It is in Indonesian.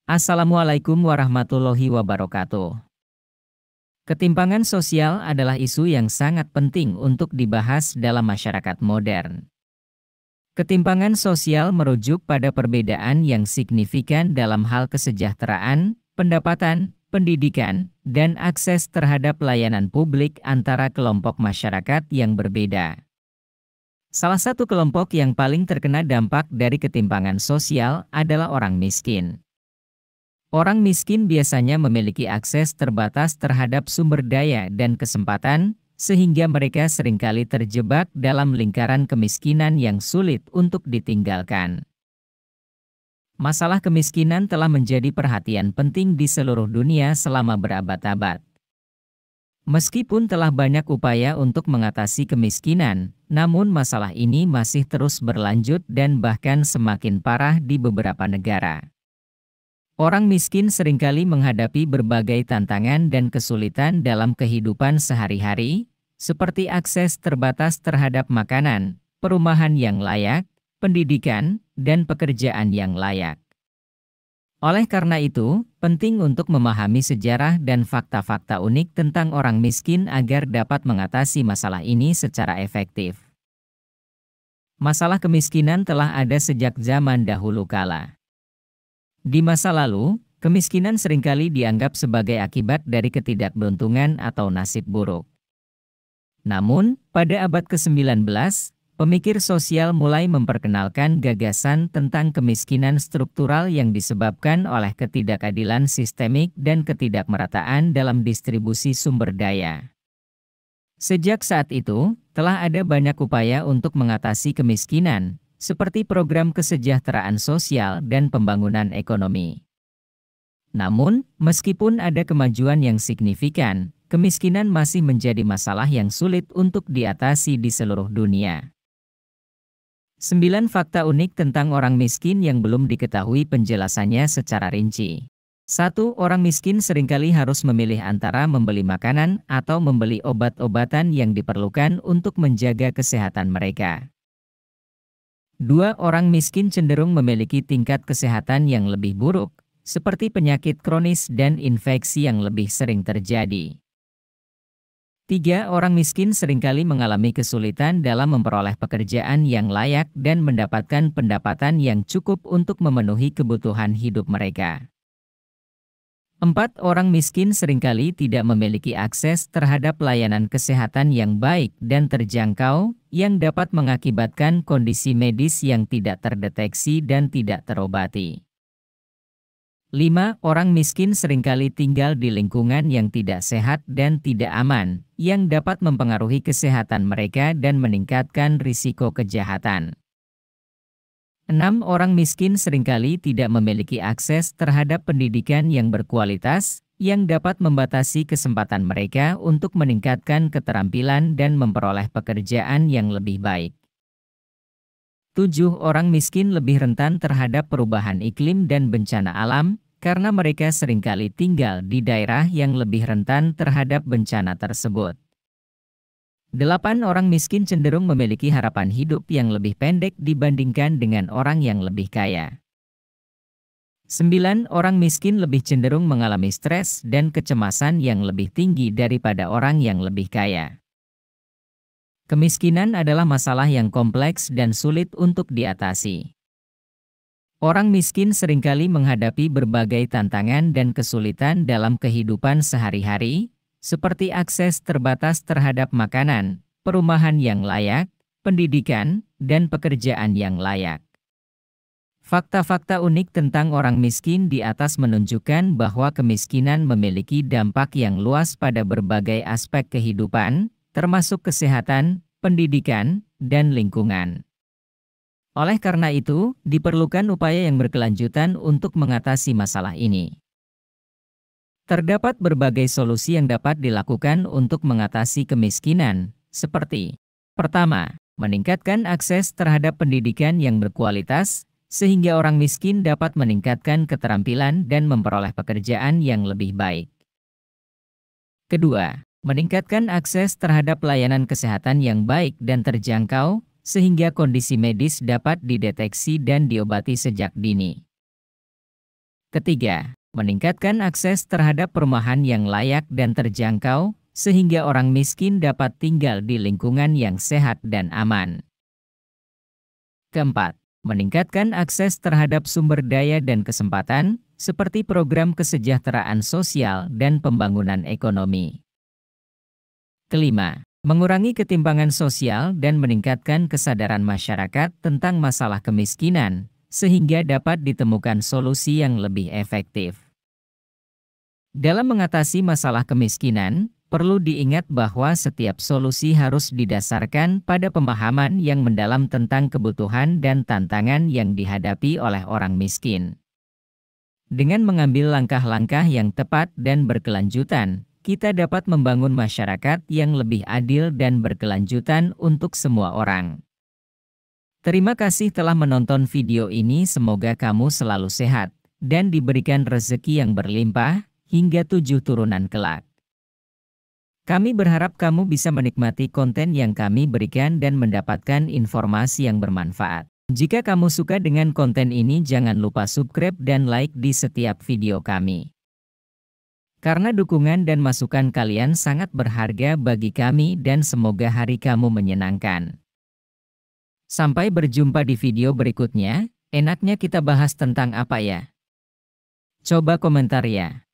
Assalamualaikum warahmatullahi wabarakatuh. Ketimpangan sosial adalah isu yang sangat penting untuk dibahas dalam masyarakat modern. Ketimpangan sosial merujuk pada perbedaan yang signifikan dalam hal kesejahteraan, pendapatan, pendidikan, dan akses terhadap layanan publik antara kelompok masyarakat yang berbeda. Salah satu kelompok yang paling terkena dampak dari ketimpangan sosial adalah orang miskin. Orang miskin biasanya memiliki akses terbatas terhadap sumber daya dan kesempatan, sehingga mereka seringkali terjebak dalam lingkaran kemiskinan yang sulit untuk ditinggalkan. Masalah kemiskinan telah menjadi perhatian penting di seluruh dunia selama berabad-abad. Meskipun telah banyak upaya untuk mengatasi kemiskinan, namun masalah ini masih terus berlanjut dan bahkan semakin parah di beberapa negara. Orang miskin seringkali menghadapi berbagai tantangan dan kesulitan dalam kehidupan sehari-hari, seperti akses terbatas terhadap makanan, perumahan yang layak, pendidikan, dan pekerjaan yang layak. Oleh karena itu, penting untuk memahami sejarah dan fakta-fakta unik tentang orang miskin agar dapat mengatasi masalah ini secara efektif. Masalah kemiskinan telah ada sejak zaman dahulu kala. Di masa lalu, kemiskinan seringkali dianggap sebagai akibat dari ketidakberuntungan atau nasib buruk. Namun, pada abad ke-19, pemikir sosial mulai memperkenalkan gagasan tentang kemiskinan struktural yang disebabkan oleh ketidakadilan sistemik dan ketidakmerataan dalam distribusi sumber daya. Sejak saat itu, telah ada banyak upaya untuk mengatasi kemiskinan, seperti program kesejahteraan sosial dan pembangunan ekonomi. Namun, meskipun ada kemajuan yang signifikan, kemiskinan masih menjadi masalah yang sulit untuk diatasi di seluruh dunia. 9 fakta unik tentang orang miskin yang belum diketahui penjelasannya secara rinci. 1. Orang miskin seringkali harus memilih antara membeli makanan atau membeli obat-obatan yang diperlukan untuk menjaga kesehatan mereka. 2. Orang miskin cenderung memiliki tingkat kesehatan yang lebih buruk, seperti penyakit kronis dan infeksi yang lebih sering terjadi. 3. Orang miskin seringkali mengalami kesulitan dalam memperoleh pekerjaan yang layak dan mendapatkan pendapatan yang cukup untuk memenuhi kebutuhan hidup mereka. 4. Orang miskin seringkali tidak memiliki akses terhadap layanan kesehatan yang baik dan terjangkau, yang dapat mengakibatkan kondisi medis yang tidak terdeteksi dan tidak terobati. 5. Orang miskin seringkali tinggal di lingkungan yang tidak sehat dan tidak aman, yang dapat mempengaruhi kesehatan mereka dan meningkatkan risiko kejahatan. 6. Orang miskin seringkali tidak memiliki akses terhadap pendidikan yang berkualitas, yang dapat membatasi kesempatan mereka untuk meningkatkan keterampilan dan memperoleh pekerjaan yang lebih baik. 7. Orang miskin lebih rentan terhadap perubahan iklim dan bencana alam, karena mereka seringkali tinggal di daerah yang lebih rentan terhadap bencana tersebut. 8. Orang miskin cenderung memiliki harapan hidup yang lebih pendek dibandingkan dengan orang yang lebih kaya. 9. Orang miskin lebih cenderung mengalami stres dan kecemasan yang lebih tinggi daripada orang yang lebih kaya. Kemiskinan adalah masalah yang kompleks dan sulit untuk diatasi. Orang miskin seringkali menghadapi berbagai tantangan dan kesulitan dalam kehidupan sehari-hari, seperti akses terbatas terhadap makanan, perumahan yang layak, pendidikan, dan pekerjaan yang layak. Fakta-fakta unik tentang orang miskin di atas menunjukkan bahwa kemiskinan memiliki dampak yang luas pada berbagai aspek kehidupan, termasuk kesehatan, pendidikan, dan lingkungan. Oleh karena itu, diperlukan upaya yang berkelanjutan untuk mengatasi masalah ini. Terdapat berbagai solusi yang dapat dilakukan untuk mengatasi kemiskinan, seperti: pertama, meningkatkan akses terhadap pendidikan yang berkualitas, sehingga orang miskin dapat meningkatkan keterampilan dan memperoleh pekerjaan yang lebih baik. Kedua, meningkatkan akses terhadap layanan kesehatan yang baik dan terjangkau, sehingga kondisi medis dapat dideteksi dan diobati sejak dini. Ketiga, meningkatkan akses terhadap perumahan yang layak dan terjangkau, sehingga orang miskin dapat tinggal di lingkungan yang sehat dan aman. Keempat, meningkatkan akses terhadap sumber daya dan kesempatan, seperti program kesejahteraan sosial dan pembangunan ekonomi. Kelima, mengurangi ketimpangan sosial dan meningkatkan kesadaran masyarakat tentang masalah kemiskinan, sehingga dapat ditemukan solusi yang lebih efektif. Dalam mengatasi masalah kemiskinan, perlu diingat bahwa setiap solusi harus didasarkan pada pemahaman yang mendalam tentang kebutuhan dan tantangan yang dihadapi oleh orang miskin. Dengan mengambil langkah-langkah yang tepat dan berkelanjutan, kita dapat membangun masyarakat yang lebih adil dan berkelanjutan untuk semua orang. Terima kasih telah menonton video ini. Semoga kamu selalu sehat dan diberikan rezeki yang berlimpah hingga 7 turunan kelak. Kami berharap kamu bisa menikmati konten yang kami berikan dan mendapatkan informasi yang bermanfaat. Jika kamu suka dengan konten ini, jangan lupa subscribe dan like di setiap video kami. Karena dukungan dan masukan kalian sangat berharga bagi kami dan semoga hari kamu menyenangkan. Sampai berjumpa di video berikutnya. Enaknya kita bahas tentang apa ya? Coba komentar ya.